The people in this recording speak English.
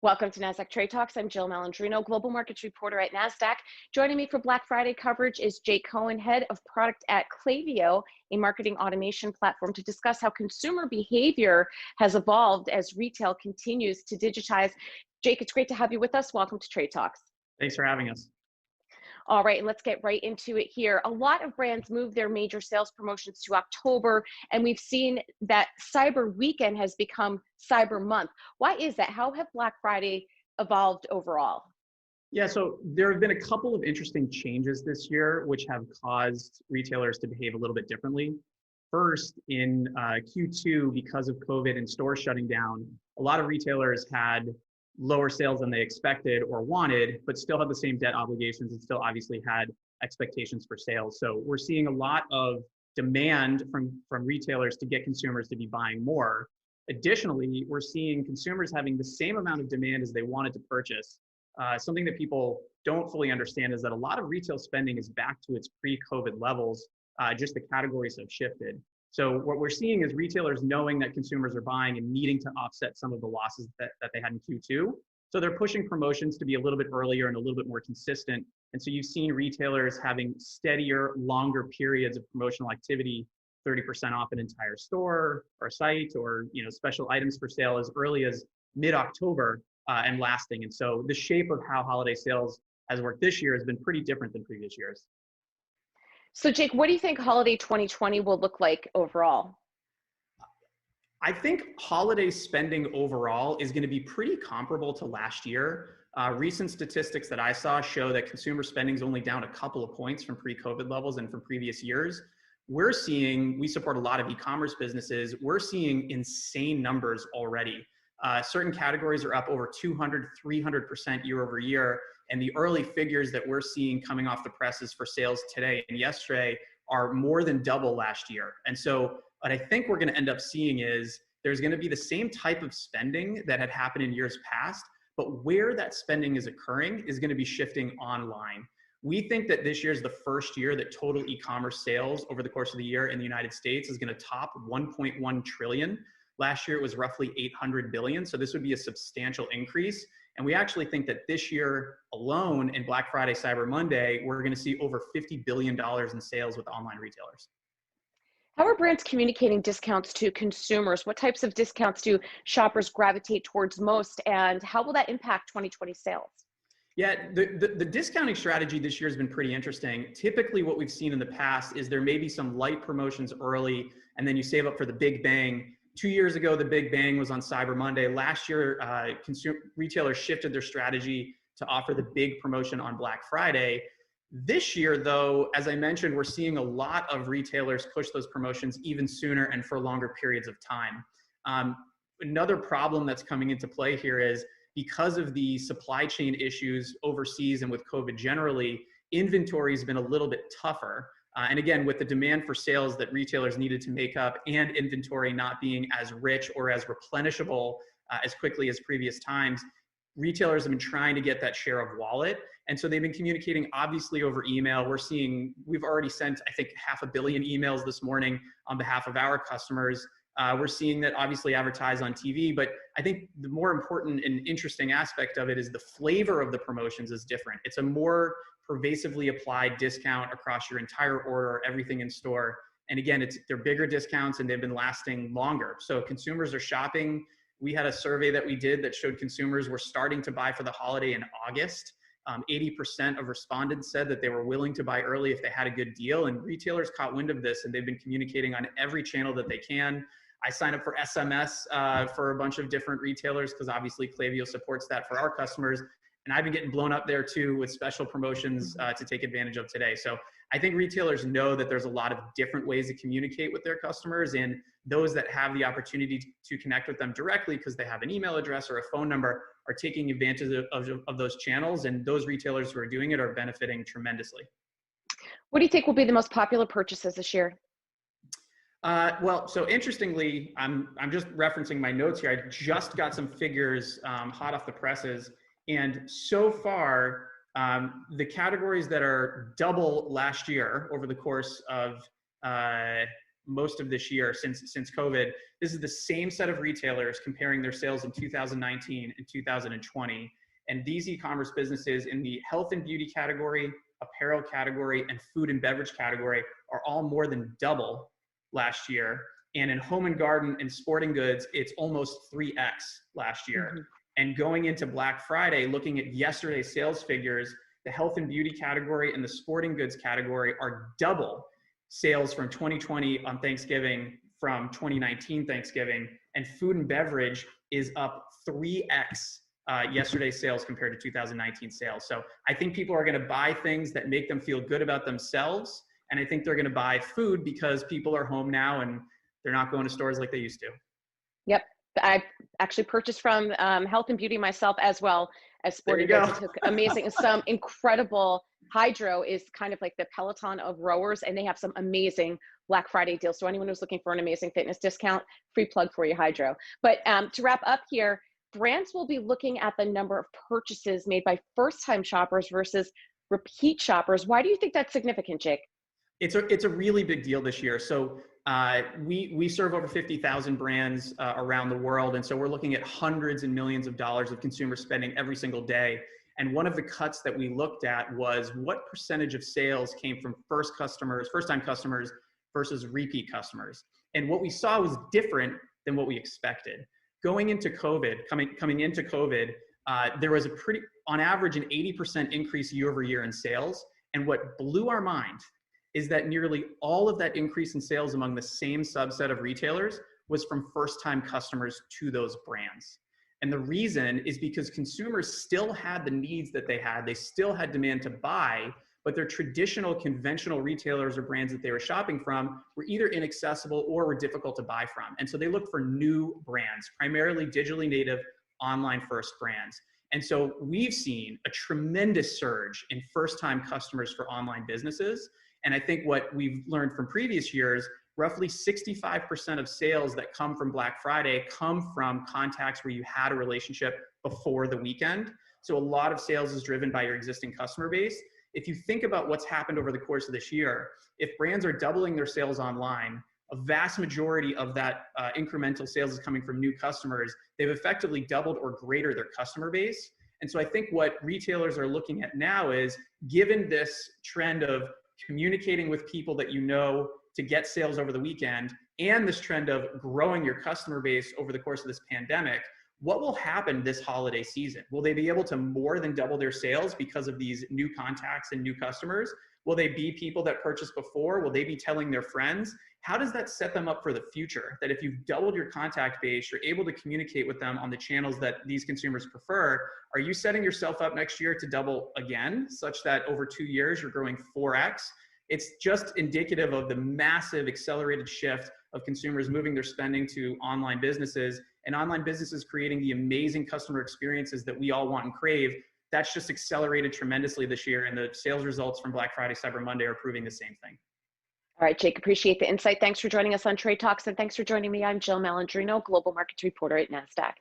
Welcome to Nasdaq Trade Talks. I'm Jill Malandrino, global markets reporter at Nasdaq. Joining me for Black Friday coverage is Cohen, head of product at Klaviyo, a marketing automation platform, to discuss how consumer behavior has evolved as retail continues to digitize. Jake, it's great to have you with us. Welcome to Trade Talks. Thanks for having us. All right, let's get right into it here. A lot of brands move their major sales promotions to October, and we've seen that Cyber Weekend has become Cyber Month. Why is that? How have Black Friday evolved overall? Yeah, so there have been a couple of interesting changes this year, which have caused retailers to behave a little bit differently. First, in Q2, because of COVID and stores shutting down, a lot of retailers had lower sales than they expected or wanted, but still had the same debt obligations and still obviously had expectations for sales. So we're seeing a lot of demand from retailers to get consumers to be buying more. Additionally, we're seeing consumers having the same amount of demand as they wanted to purchase. Something that people don't fully understand is that a lot of retail spending is back to its pre-COVID levels, just the categories have shifted. So what we're seeing is retailers knowing that consumers are buying and needing to offset some of the losses that they had in Q2. So they're pushing promotions to be a little bit earlier and a little bit more consistent. And so you've seen retailers having steadier, longer periods of promotional activity, 30% off an entire store or site, or special items for sale as early as mid-October and lasting. And so the shape of how holiday sales has worked this year has been pretty different than previous years. So Jake, what do you think holiday 2020 will look like overall? I think holiday spending overall is going to be pretty comparable to last year. Recent statistics that I saw show that consumer spending is only down a couple of points from pre-COVID levels and from previous years. We support a lot of e-commerce businesses. We're seeing insane numbers already. Certain categories are up over 200, 300% year over year. And the early figures that we're seeing coming off the presses for sales today and yesterday are more than double last year. And so what I think we're going to end up seeing is there's going to be the same type of spending that had happened in years past, but where that spending is occurring is going to be shifting online. We think that this year is the first year that total e-commerce sales over the course of the year in the United States is going to top 1.1 trillion. Last year, it was roughly 800 billion. So this would be a substantial increase. And we actually think that this year alone in Black Friday, Cyber Monday, we're going to see over $50 billion in sales with online retailers. How are brands communicating discounts to consumers? What types of discounts do shoppers gravitate towards most? And how will that impact 2020 sales? Yeah, the discounting strategy this year has been pretty interesting. Typically what we've seen in the past is there may be some light promotions early, and then you save up for the big bang. 2 years ago, the big bang was on Cyber Monday. Last year, retailers shifted their strategy to offer the big promotion on Black Friday. This year, though, as I mentioned, we're seeing a lot of retailers push those promotions even sooner and for longer periods of time. Another problem that's coming into play here is because of the supply chain issues overseas and with COVID generally, inventory has been a little bit tougher. And again, with the demand for sales that retailers needed to make up and inventory not being as rich or as replenishable as quickly as previous times, retailers have been trying to get that share of wallet. And so they've been communicating obviously over email. We've already sent, I think, 500 million emails this morning on behalf of our customers. We're seeing that obviously advertise on TV, but I think the more important and interesting aspect of it is the flavor of the promotions is different. It's a more pervasively applied discount across your entire order, everything in store. And again, they're bigger discounts and they've been lasting longer. So consumers are shopping. We had a survey that we did that showed consumers were starting to buy for the holiday in August. 80% of respondents said that they were willing to buy early if they had a good deal, and retailers caught wind of this and they've been communicating on every channel that they can. I signed up for SMS for a bunch of different retailers because obviously Klaviyo supports that for our customers. And I've been getting blown up there too with special promotions to take advantage of today. So I think retailers know that there's a lot of different ways to communicate with their customers, and those that have the opportunity to connect with them directly because they have an email address or a phone number are taking advantage of those channels, and those retailers who are doing it are benefiting tremendously. What do you think will be the most popular purchases this year? Well, so interestingly, I'm just referencing my notes here. I just got some figures hot off the presses. And so far, the categories that are double last year over the course of most of this year since COVID. This is the same set of retailers comparing their sales in 2019 and 2020. And these e-commerce businesses in the health and beauty category, apparel category, and food and beverage category are all more than double last year. And in home and garden and sporting goods, it's almost 3x last year. Mm-hmm. And going into Black Friday, looking at yesterday's sales figures, the health and beauty category and the sporting goods category are double sales from 2020 on Thanksgiving from 2019 Thanksgiving. And food and beverage is up 3x yesterday's sales compared to 2019 sales. So I think people are going to buy things that make them feel good about themselves. And I think they're going to buy food because people are home now and they're not going to stores like they used to. Yep. I actually purchased from health and beauty myself as well as sporting goods. It took amazing, some incredible. Hydro is kind of like the Peloton of rowers, and they have some amazing Black Friday deals. So anyone who's looking for an amazing fitness discount, free plug for you, Hydro. But to wrap up here, brands will be looking at the number of purchases made by first-time shoppers versus repeat shoppers. Why do you think that's significant, Jake? It's a really big deal this year. So we serve over 50,000 brands around the world. And so we're looking at hundreds and millions of dollars of consumer spending every single day. And one of the cuts that we looked at was what percentage of sales came from first-time customers versus repeat customers. And what we saw was different than what we expected. Going into COVID, coming into COVID, there was on average, an 80% increase year over year in sales. And what blew our mind is that nearly all of that increase in sales among the same subset of retailers was from first-time customers to those brands. And the reason is because consumers still had the needs that they had. They still had demand to buy, but their traditional conventional retailers or brands that they were shopping from were either inaccessible or were difficult to buy from. And so they looked for new brands, primarily digitally native, online first brands. And so we've seen a tremendous surge in first-time customers for online businesses. And I think what we've learned from previous years, roughly 65% of sales that come from Black Friday come from contacts where you had a relationship before the weekend. So a lot of sales is driven by your existing customer base. If you think about what's happened over the course of this year, if brands are doubling their sales online, a vast majority of that incremental sales is coming from new customers. They've effectively doubled or greater their customer base. And so I think what retailers are looking at now is, given this trend of communicating with people that you know to get sales over the weekend, and this trend of growing your customer base over the course of this pandemic, what will happen this holiday season? Will they be able to more than double their sales because of these new contacts and new customers? Will they be people that purchased before? Will they be telling their friends? How does that set them up for the future? That if you've doubled your contact base, you're able to communicate with them on the channels that these consumers prefer. Are you setting yourself up next year to double again, such that over 2 years, you're growing 4x? It's just indicative of the massive accelerated shift of consumers moving their spending to online businesses, and online businesses creating the amazing customer experiences that we all want and crave. That's just accelerated tremendously this year, and the sales results from Black Friday, Cyber Monday are proving the same thing. All right, Jake, appreciate the insight. Thanks for joining us on Trade Talks, and thanks for joining me. I'm Jill Malandrino, Global Markets Reporter at Nasdaq.